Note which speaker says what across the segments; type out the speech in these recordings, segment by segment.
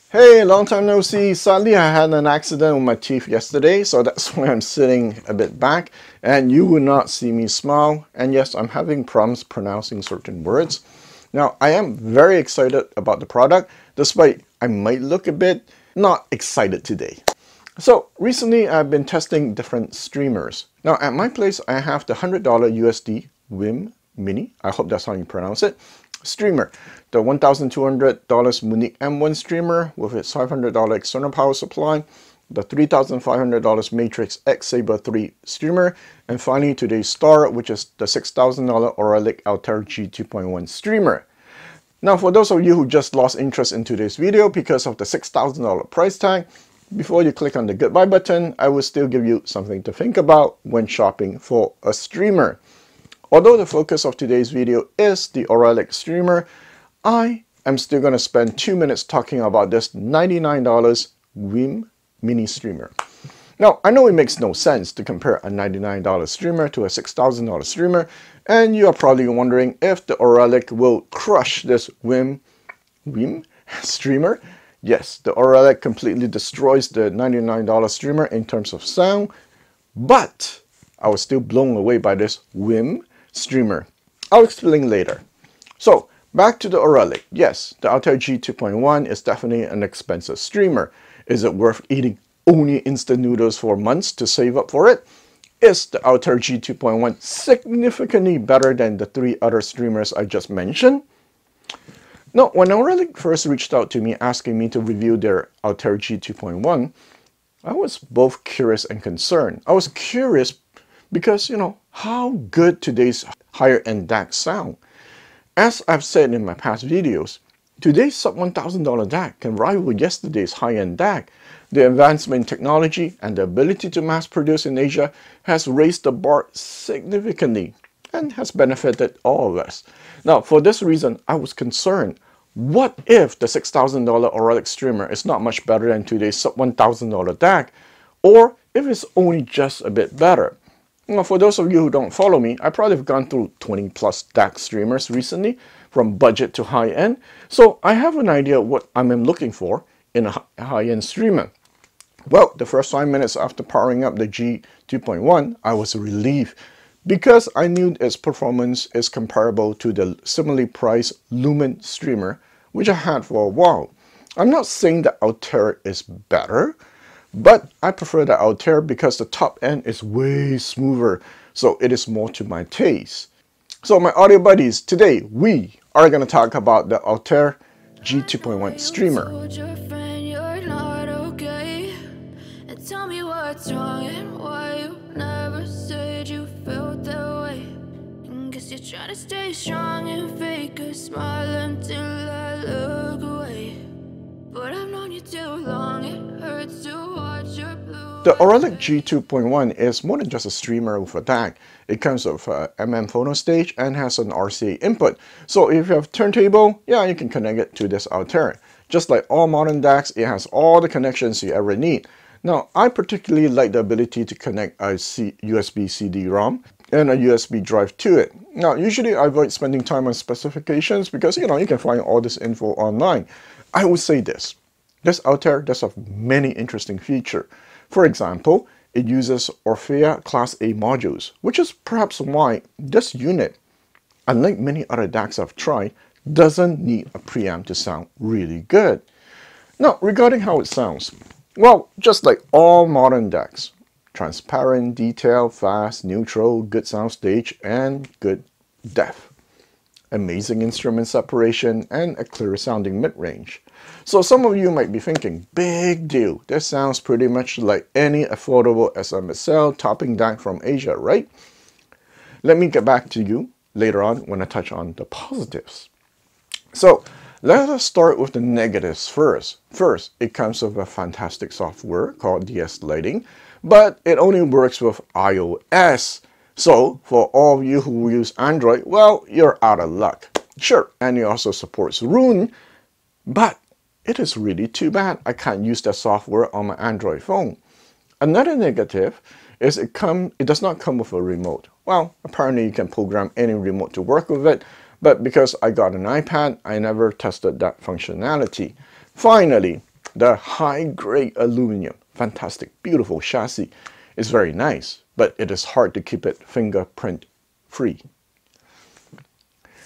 Speaker 1: Hey, long time no see. Sadly, I had an accident with my teeth yesterday, so that's why I'm sitting a bit back, and you will not see me smile. And yes, I'm having problems pronouncing certain words. Now, I am very excited about the product, despite I might look a bit not excited today. So, recently I've been testing different streamers. Now, at my place, I have the $100 USD Wiim Mini, I hope that's how you pronounce it, streamer. The $1,200 Munich M1 streamer with its $500 external power supply, the $3,500 Matrix X Saber 3 streamer, and finally today's star, which is the $6,000 Auralic Altair G2.1 streamer. Now, for those of you who just lost interest in today's video because of the $6,000 price tag, before you click on the goodbye button, I will still give you something to think about when shopping for a streamer. Although the focus of today's video is the Auralic streamer, I am still going to spend 2 minutes talking about this $99 Wiim mini streamer. Now, I know it makes no sense to compare a $99 streamer to a $6,000 streamer, and you are probably wondering if the Auralic will crush this Wiim streamer. Yes, the Auralic completely destroys the $99 streamer in terms of sound, but I was still blown away by this Wiim streamer. I'll explain later. So, back to the Auralic. Yes, the Altair G2.1 is definitely an expensive streamer. Is it worth eating only instant noodles for months to save up for it? Is the Altair G2.1 significantly better than the 3 other streamers I just mentioned? Now, when Auralic first reached out to me asking me to review their Altair G2.1, I was both curious and concerned. I was curious because, how good today's higher-end DAC sound. As I've said in my past videos, today's sub $1,000 DAC can rival yesterday's high-end DAC. The advancement in technology and the ability to mass produce in Asia has raised the bar significantly and has benefited all of us. Now, for this reason, I was concerned. What if the $6,000 Auralic streamer is not much better than today's sub $1,000 DAC, or if it's only just a bit better? Now, for those of you who don't follow me, I probably have gone through 20 plus DAC streamers recently, from budget to high-end, so I have an idea what I'm looking for in a high-end streamer. Well, the first 5 minutes after powering up the G2.1, I was relieved because I knew its performance is comparable to the similarly priced Lumen streamer, which I had for a while. I'm not saying that Altair is better, but I prefer the Altair because the top end is way smoother, so it is more to my taste. So my audio buddies, today we are going to talk about the Altair G2.1 streamer.
Speaker 2: Try to stay strong and fake a smile until I look away. But I've known you too long, it hurts to watch your blue.
Speaker 1: The Auralic G2.1 is more than just a streamer with a DAC. It comes with a phono stage and has an RCA input. So if you have turntable, yeah, you can connect it to this Altair. Just like all modern DACs, it has all the connections you ever need. Now, I particularly like the ability to connect a USB CD-ROM and a USB drive to it. Now, usually I avoid spending time on specifications because, you can find all this info online. I would say this Altair does have many interesting features. For example, it uses Orfea Class A modules, which is perhaps why this unit, unlike many other DACs I've tried, doesn't need a preamp to sound really good. Now, regarding how it sounds, well, just like all modern DACs, transparent, detailed, fast, neutral, good soundstage, and good depth. Amazing instrument separation, and a clear sounding mid-range. So some of you might be thinking, big deal, this sounds pretty much like any affordable SMSL topping DAC from Asia, right? Let me get back to you later on when I touch on the positives. So let us start with the negatives first. First, it comes with a fantastic software called DS Lighting, but it only works with iOS. So for all of you who use Android, well, you're out of luck. Sure, and it also supports Roon, but it is really too bad I can't use that software on my Android phone. Another negative is it does not come with a remote. Well, apparently you can program any remote to work with it, but because I got an iPad, I never tested that functionality. Finally, The high-grade aluminum, fantastic, beautiful chassis, is very nice, but it is hard to keep it fingerprint free.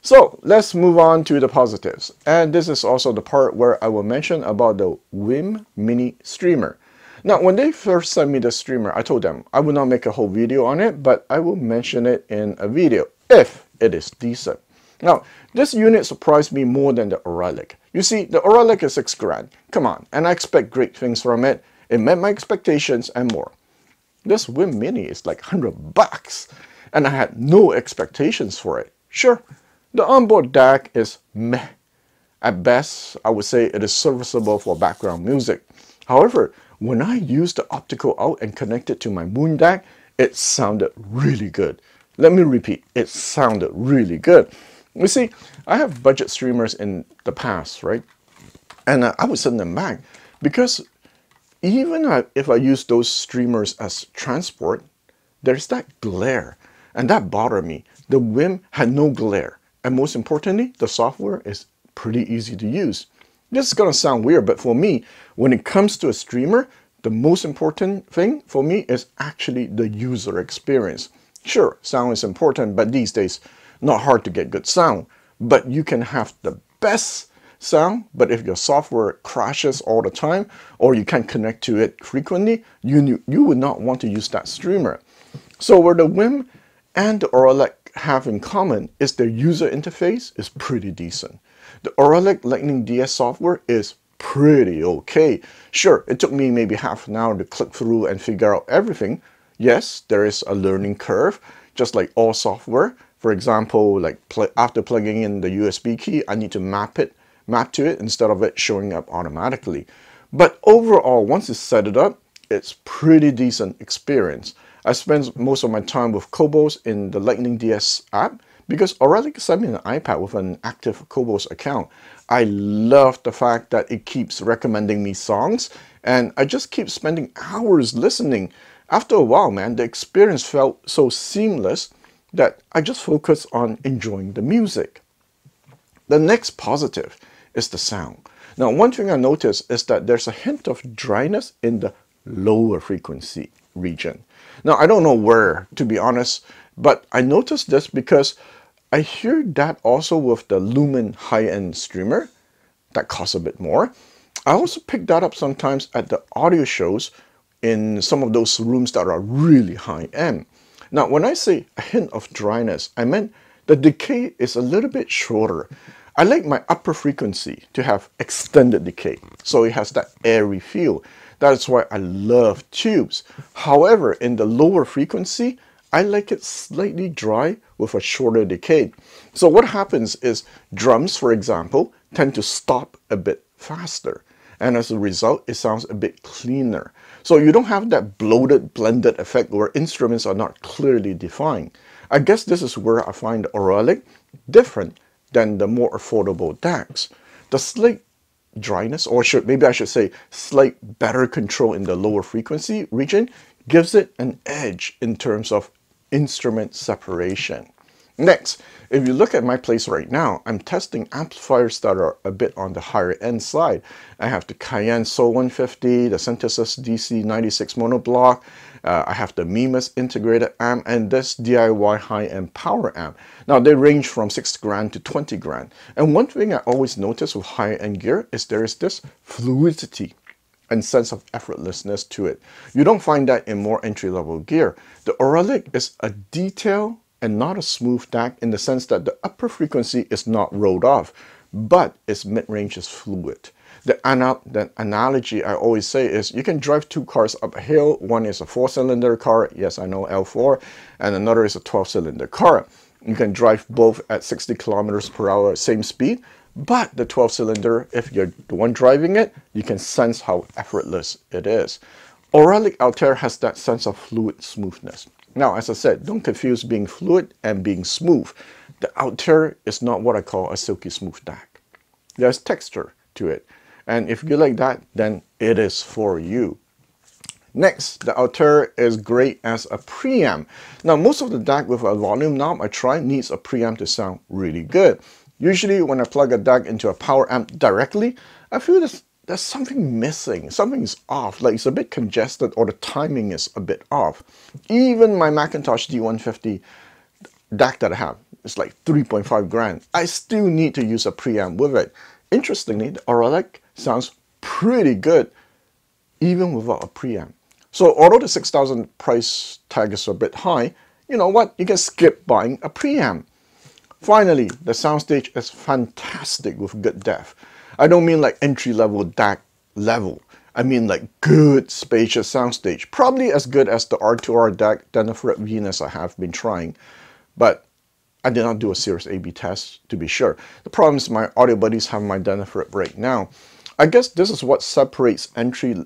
Speaker 1: So let's move on to the positives. And this is also the part where I will mention about the Wiim mini streamer. Now, when they first sent me the streamer, I told them I will not make a whole video on it, but I will mention it in a video if it is decent. Now, this unit surprised me more than the Auralic. You see, the Auralic is $6 grand. Come on, and I expect great things from it. It met my expectations and more. This Wiim Mini is like $100, and I had no expectations for it. Sure, the onboard DAC is meh. At best, I would say it is serviceable for background music. However, when I used the optical out and connected to my Moon DAC, it sounded really good. Let me repeat, it sounded really good. You see, I have budget streamers in the past, right? And I would send them back because even if I use those streamers as transport, there's that glare, and that bothered me. The Wiim had no glare, and most importantly, the software is pretty easy to use. This is gonna sound weird, but for me, when it comes to a streamer, the most important thing for me is actually the user experience. Sure, sound is important, but these days, not hard to get good sound. But you can have the best sound, but if your software crashes all the time, or you can't connect to it frequently, you would not want to use that streamer. So where the Wiim and the Auralic have in common is their user interface is pretty decent. The Auralic Lightning DS software is pretty okay. Sure, it took me maybe half an hour to click through and figure out everything. Yes, there is a learning curve, just like all software. For example, like after plugging in the USB key, I need to map to it instead of it showing up automatically. But overall, once you set it up, it's pretty decent experience. I spend most of my time with Cobos in the Lightning DS app because Auralic sent me an iPad with an active Cobos account. I love the fact that it keeps recommending me songs, and I just keep spending hours listening. After a while, man, the experience felt so seamless that I just focused on enjoying the music. The next positive is the sound. Now, one thing I noticed is that there's a hint of dryness in the lower frequency region. Now, I don't know where, to be honest, but I noticed this because I hear that also with the Lumen high-end streamer that costs a bit more. I also pick that up sometimes at the audio shows in some of those rooms that are really high-end. Now, when I say a hint of dryness, I meant the decay is a little bit shorter. I like my upper frequency to have extended decay, so it has that airy feel. That is why I love tubes. However, in the lower frequency, I like it slightly dry with a shorter decay. So what happens is drums, for example, tend to stop a bit faster. And as a result, it sounds a bit cleaner. So you don't have that bloated, blended effect where instruments are not clearly defined. I guess this is where I find Auralic different than the more affordable DACs. The slight dryness, or maybe I should say slight better control in the lower frequency region, gives it an edge in terms of instrument separation. Next, if you look at my place right now, I'm testing amplifiers that are a bit on the higher end side. I have the Cayin Soul 150, the Synthesis DC96 monoblock, I have the Mimas integrated amp, and this DIY high-end power amp. Now they range from $6 to $20. And one thing I always notice with high-end gear is there is this fluidity and sense of effortlessness to it. You don't find that in more entry-level gear. The Auralic is a detail and not a smooth DAC in the sense that the upper frequency is not rolled off, but its mid-range is fluid. The analogy I always say is you can drive two cars up a hill. One is a 4-cylinder car, yes I know, L4, and another is a 12-cylinder car. You can drive both at 60 kilometers per hour, same speed, but the 12-cylinder, if you're the one driving it, you can sense how effortless it is. Auralic Altair has that sense of fluid smoothness. Now, as I said, don't confuse being fluid and being smooth. The Altair is not what I call a silky smooth DAC. There's texture to it. And if you like that, then it is for you. Next, the Altair is great as a preamp. Now, most of the DAC with a volume knob I try needs a preamp to sound really good. Usually, when I plug a DAC into a power amp directly, I feel this there's something missing, something's off, like it's a bit congested or the timing is a bit off. Even my Mcintosh D150 DAC that I have, it's like 3.5 grand. I still need to use a preamp with it. Interestingly, the Auralic sounds pretty good even without a preamp. So although the 6,000 price tag is a bit high, you know what? You can skip buying a preamp. Finally, the soundstage is fantastic with good depth. I don't mean like entry-level DAC level. I mean like good spacious soundstage. Probably as good as the R2R DAC Denafrips Venus I have been trying. But I did not do a serious A/B test to be sure. The problem is my audio buddies have my Denafrips right now. I guess this is what separates entry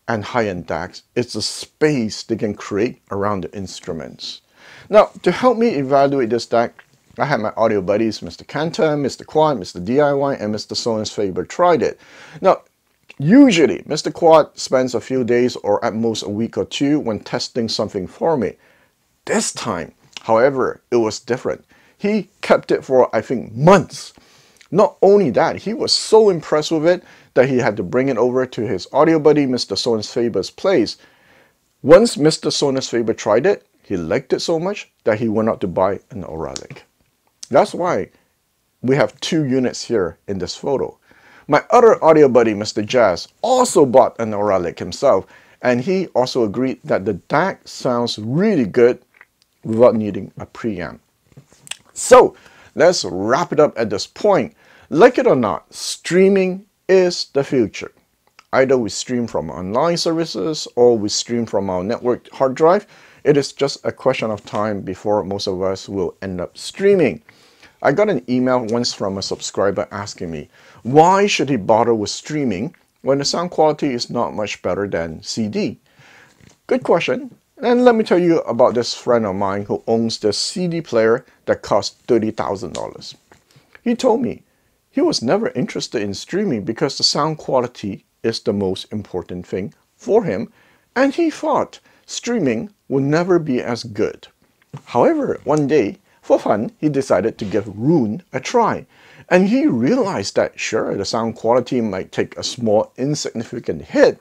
Speaker 1: and high-end DACs. It's the space they can create around the instruments. Now, to help me evaluate this DAC, I had my audio buddies, Mr. Kanta, Mr. Quad, Mr. DIY, and Mr. Sonus Faber tried it. Now, usually, Mr. Quad spends a few days or at most a week or two when testing something for me. This time, however, it was different. He kept it for, I think, months. Not only that, he was so impressed with it that he had to bring it over to his audio buddy, Mr. Sonus Faber's place. Once Mr. Sonus Faber tried it, he liked it so much that he went out to buy an Auralic. That's why we have two units here in this photo. My other audio buddy, Mr. Jazz, also bought an Auralic himself, and he also agreed that the DAC sounds really good without needing a preamp. So let's wrap it up at this point. Like it or not, streaming is the future. Either we stream from online services or we stream from our network hard drive. It is just a question of time before most of us will end up streaming. I got an email once from a subscriber asking me, why should he bother with streaming when the sound quality is not much better than CD? Good question. And let me tell you about this friend of mine who owns this CD player that cost $30,000. He told me he was never interested in streaming because the sound quality is the most important thing for him, and he thought streaming will never be as good. However, one day, for fun, he decided to give Roon a try, and he realized that sure, the sound quality might take a small insignificant hit,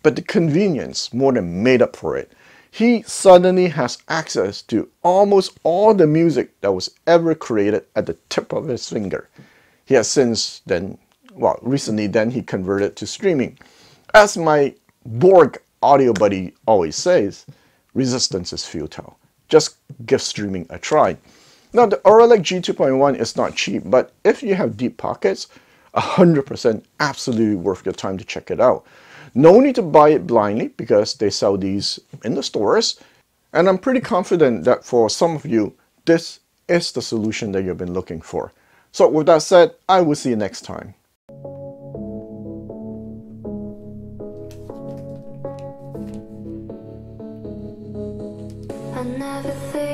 Speaker 1: but the convenience more than made up for it. He suddenly has access to almost all the music that was ever created at the tip of his finger. He has since then, well, recently then he converted to streaming. As my Borg audio buddy always says, resistance is futile. Just give streaming a try. Now, the Auralic G2.1 is not cheap, but if you have deep pockets, 100% absolutely worth your time to check it out. No need to buy it blindly because they sell these in the stores. And I'm pretty confident that for some of you, this is the solution that you've been looking for. So with that said, I will see you next time.
Speaker 2: I never think